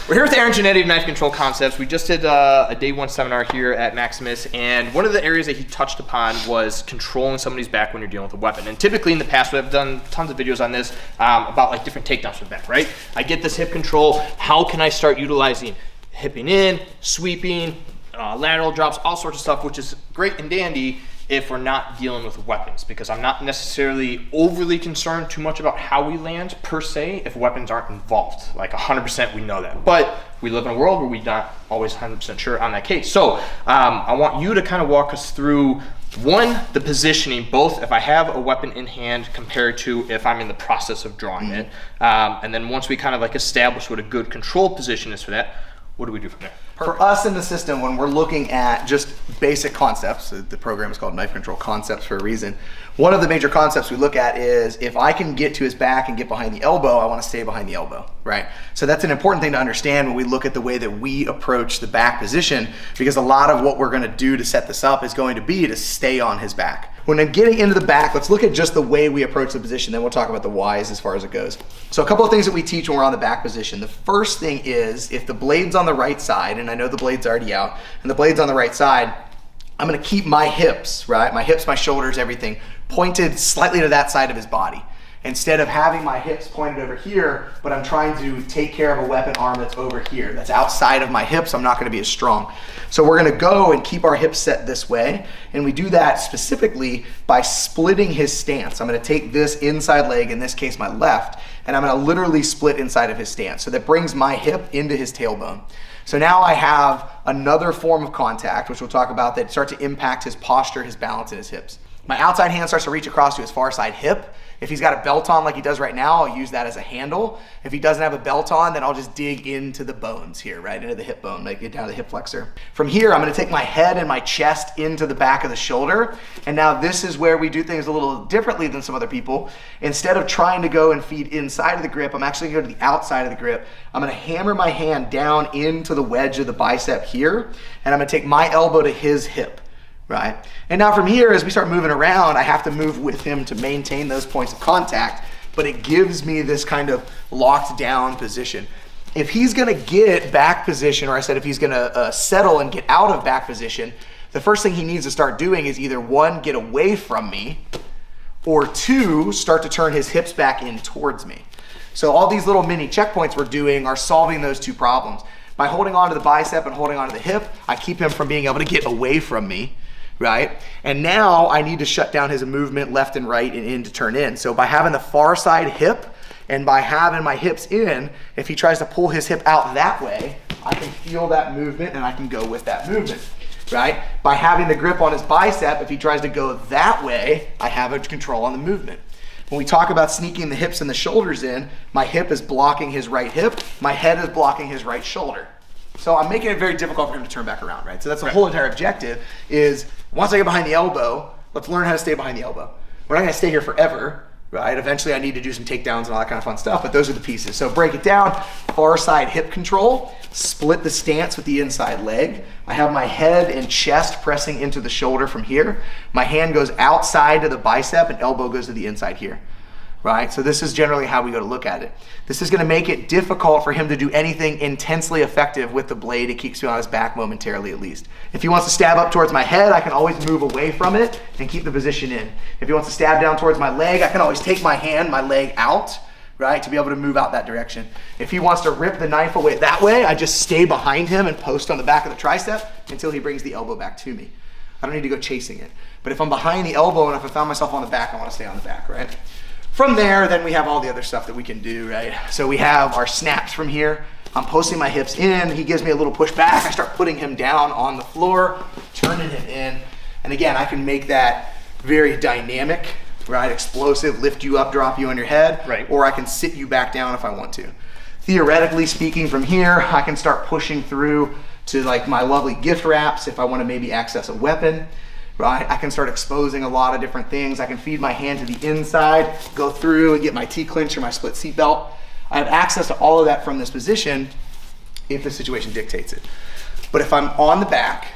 We're here with Aaron Janetti of Knife Control Concepts. We just did a day one seminar here at Maximus, and one of the areas that he touched upon was controlling somebody's back when you're dealing with a weapon. And typically in the past, we've done tons of videos on this about like different takedowns for the back, right? I get this hip control. How can I start utilizing hipping in, sweeping, lateral drops, all sorts of stuff, which is great and dandy if we're not dealing with weapons, because I'm not necessarily overly concerned too much about how we land per se if weapons aren't involved. Like 100% we know that, but we live in a world where we're not always 100% sure on that case. So I want you to kind of walk us through, one, the positioning, both if I have a weapon in hand compared to if I'm in the process of drawing it. And then once we kind of like establish what a good control position is for that, what do we do from there? For us in the system, when we're looking at just basic concepts, the program is called Knife Control Concepts for a reason. One of the major concepts we look at is if I can get to his back and get behind the elbow, I want to stay behind the elbow, right? So that's an important thing to understand when we look at the way that we approach the back position, because a lot of what we're going to do to set this up is going to be to stay on his back. When I'm getting into the back, let's look at just the way we approach the position, then we'll talk about the whys as far as it goes. So a couple of things that we teach when we're on the back position. The first thing is if the blade's on the right side, and I know the blade's already out, and the blade's on the right side, I'm gonna keep my hips, right? My hips, my shoulders, everything pointed slightly to that side of his body. Instead of having my hips pointed over here, but I'm trying to take care of a weapon arm that's over here, that's outside of my hips, I'm not gonna be as strong. So we're gonna go and keep our hips set this way, and we do that specifically by splitting his stance. I'm gonna take this inside leg, in this case my left, and I'm gonna literally split inside of his stance. So that brings my hip into his tailbone. So now I have another form of contact, which we'll talk about, that starts to impact his posture, his balance, and his hips. My outside hand starts to reach across to his far side hip. If he's got a belt on like he does right now, I'll use that as a handle. If he doesn't have a belt on, then I'll just dig into the bones here, right into the hip bone, like get down to the hip flexor. From here, I'm gonna take my head and my chest into the back of the shoulder. And now this is where we do things a little differently than some other people. Instead of trying to go and feed inside of the grip, I'm actually gonna go to the outside of the grip. I'm gonna hammer my hand down into the wedge of the bicep here, and I'm gonna take my elbow to his hip. Right? And now from here, as we start moving around, I have to move with him to maintain those points of contact, but it gives me this kind of locked down position. If he's gonna get back position, or I said if he's gonna settle and get out of back position, the first thing he needs to start doing is either one, get away from me, or two, start to turn his hips back in towards me. So all these little mini checkpoints we're doing are solving those two problems. By holding onto the bicep and holding onto the hip, I keep him from being able to get away from me. Right? And now I need to shut down his movement left and right and in to turn in. So by having the far side hip and by having my hips in, if he tries to pull his hip out that way, I can feel that movement and I can go with that movement, right? By having the grip on his bicep, if he tries to go that way, I have a control on the movement. When we talk about sneaking the hips and the shoulders in, my hip is blocking his right hip, my head is blocking his right shoulder. So I'm making it very difficult for him to turn back around, right? So that's the whole entire objective is once I get behind the elbow, let's learn how to stay behind the elbow. We're not gonna stay here forever, right? Eventually I need to do some takedowns and all that kind of fun stuff, but those are the pieces. So break it down, far side hip control, split the stance with the inside leg. I have my head and chest pressing into the shoulder from here. My hand goes outside to the bicep and elbow goes to the inside here. Right? So this is generally how we go to look at it. This is going to make it difficult for him to do anything intensely effective with the blade. It keeps me on his back momentarily at least. If he wants to stab up towards my head, I can always move away from it and keep the position in. If he wants to stab down towards my leg, I can always take my hand, my leg out, right, to be able to move out that direction. If he wants to rip the knife away that way, I just stay behind him and post on the back of the tricep until he brings the elbow back to me. I don't need to go chasing it. But if I'm behind the elbow and if I found myself on the back, I want to stay on the back, right? From there, then we have all the other stuff that we can do, right? So we have our snaps from here. I'm posting my hips in. He gives me a little push back. I start putting him down on the floor, turning him in. And again, I can make that very dynamic, right? Explosive, lift you up, drop you on your head. Right. Or I can sit you back down if I want to. Theoretically speaking, from here, I can start pushing through to like my lovely gift wraps if I want to maybe access a weapon. Right? I can start exposing a lot of different things. I can feed my hand to the inside, go through and get my T-clinch or my split seat belt. I have access to all of that from this position if the situation dictates it. But if I'm on the back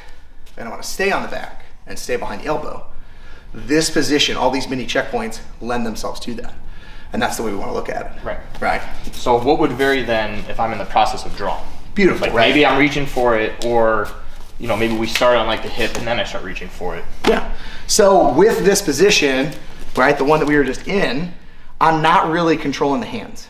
and I want to stay on the back and stay behind the elbow, this position, all these mini checkpoints lend themselves to that. And that's the way we want to look at it. Right. Right. So what would vary then if I'm in the process of drawing? Beautiful, Like right? maybe I'm reaching for it, or you know, maybe we start on like the hip and then I start reaching for it. Yeah. So with this position, right, the one that we were just in, I'm not really controlling the hands,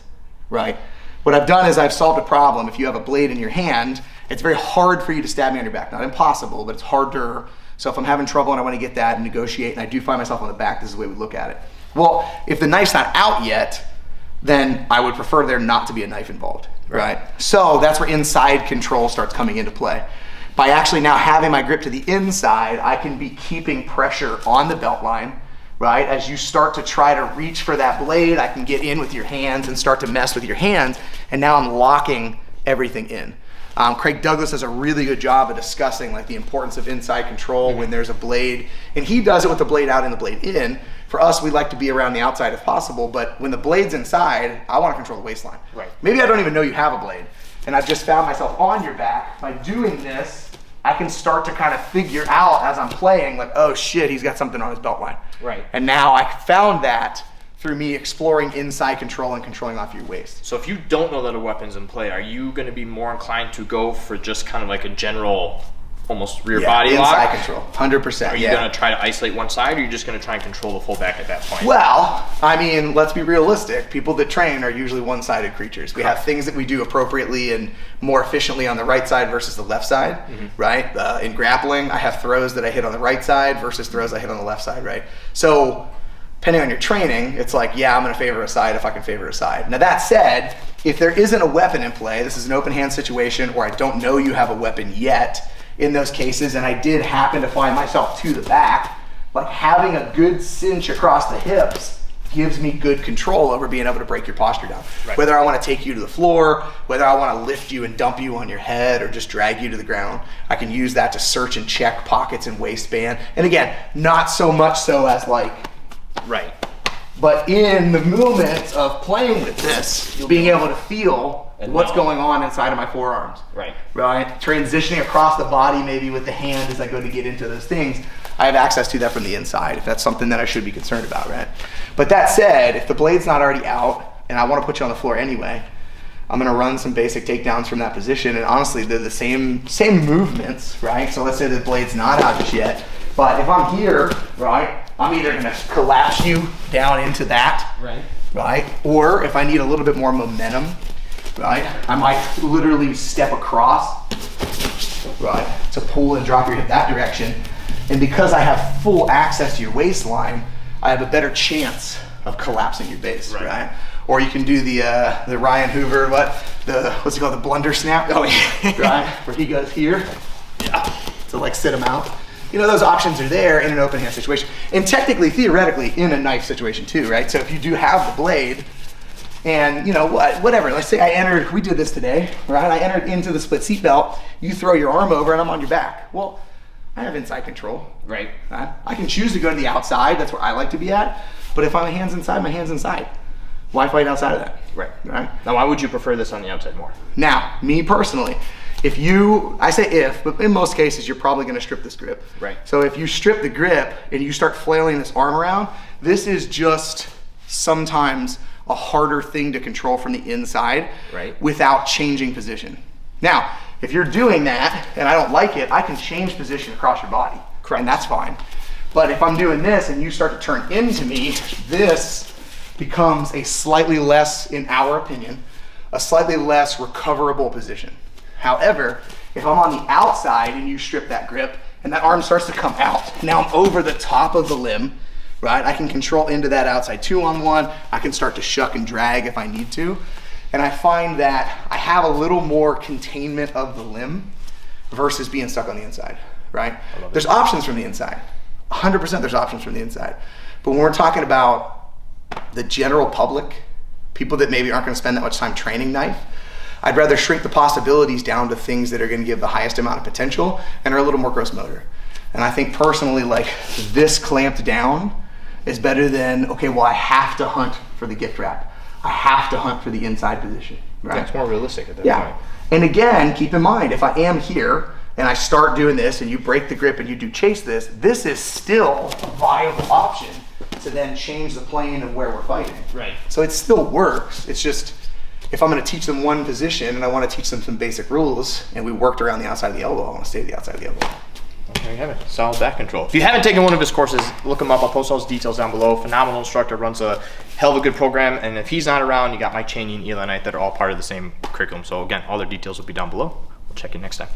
right? What I've done is I've solved a problem. If you have a blade in your hand, it's very hard for you to stab me on your back. Not impossible, but it's harder. So if I'm having trouble and I want to get that and negotiate, and I do find myself on the back, this is the way we look at it. Well, if the knife's not out yet, then I would prefer there not to be a knife involved, right? So that's where inside control starts coming into play. By actually now having my grip to the inside, I can be keeping pressure on the belt line, right? As you start to try to reach for that blade, I can get in with your hands and start to mess with your hands, and now I'm locking everything in. Craig Douglas does a really good job of discussing like the importance of inside control when there's a blade, and he does it with the blade out and the blade in. For us, we like to be around the outside if possible, but when the blade's inside, I want to control the waistline. Right. Maybe I don't even know you have a blade, and I've just found myself on your back. By doing this, I can start to kind of figure out as I'm playing, like, oh shit, he's got something on his belt line. Right. And now I found that through me exploring inside control and controlling off your waist. So if you don't know that a weapon's in play, are you going to be more inclined to go for just kind of like a general, almost rear body inside lock? control, 100%. Are you going to try to isolate one side, or are you just going to try and control the full back at that point? Well, I mean, let's be realistic. People that train are usually one-sided creatures. We have things that we do appropriately and more efficiently on the right side versus the left side, right? In grappling, I have throws that I hit on the right side versus throws I hit on the left side, right? So depending on your training, it's like, yeah, I'm going to favor a side if I can favor a side. Now that said, if there isn't a weapon in play, this is an open hand situation, or I don't know you have a weapon yet in those cases, and I did happen to find myself to the back, like having a good cinch across the hips gives me good control over being able to break your posture down. Right. Whether I want to take you to the floor, whether I want to lift you and dump you on your head, or just drag you to the ground, I can use that to search and check pockets and waistband. And again, not so much so as like, Right. but in the movement of playing with this, being able to feel what's going on inside of my forearms. Right. Right? Transitioning across the body maybe with the hand as I go to get into those things. I have access to that from the inside if that's something that I should be concerned about, right? But that said, if the blade's not already out and I want to put you on the floor anyway, I'm going to run some basic takedowns from that position, and honestly, they're the same movements, right? So let's say the blade's not out just yet, but if I'm here, right, I'm either going to collapse you down into that, right? Or if I need a little bit more momentum, right, I might literally step across, right, to pull and drop your hip that direction. And because I have full access to your waistline, I have a better chance of collapsing your base, right? Or you can do the Ryan Hoover, what's it called, the blunder snap? Oh yeah. Right, where he goes here, to like sit him out. You know, those options are there in an open hand situation. And technically, theoretically, in a knife situation too, right? So if you do have the blade, and you know, whatever, let's say we did this today, right? I entered into the split seatbelt, you throw your arm over and I'm on your back. Well, I have inside control. Right. I can choose to go to the outside, that's where I like to be at. But if my hand's inside. Why fight outside of that? Right. Now, why would you prefer this on the outside more? Now, me personally, I say if, but in most cases, you're probably gonna strip this grip. Right. So if you strip the grip and you start flailing this arm around, this is just sometimes a harder thing to control from the inside without changing position. Now, if you're doing that and I don't like it, I can change position across your body. Correct. And that's fine. But if I'm doing this and you start to turn into me, this becomes a slightly less, in our opinion, a slightly less recoverable position. However, if I'm on the outside and you strip that grip and that arm starts to come out, now I'm over the top of the limb, right? I can control into that outside 2-on-1. I can start to shuck and drag if I need to. And I find that I have a little more containment of the limb versus being stuck on the inside, right? There's options from the inside. 100% there's options from the inside. But when we're talking about the general public, people that maybe aren't gonna spend that much time training knife, I'd rather shrink the possibilities down to things that are gonna give the highest amount of potential and are a little more gross motor. And I think personally, like this clamped down is better than, okay, well I have to hunt for the gift wrap. I have to hunt for the inside position, right? That's more realistic at that point. And again, keep in mind, if I am here and I start doing this and you break the grip and you do chase this, this is still a viable option to then change the plane of where we're fighting. Right. So it still works. It's just, if I'm going to teach them one position and I want to teach them some basic rules, and we worked around the outside of the elbow, I want to stay to the outside of the elbow. There you have it. Solid back control. If you haven't taken one of his courses, look him up. I'll post all his details down below. Phenomenal instructor, runs a hell of a good program. And if he's not around, you got Mike Chaney and Eli Knight that are all part of the same curriculum. So again, all their details will be down below. We'll check you next time.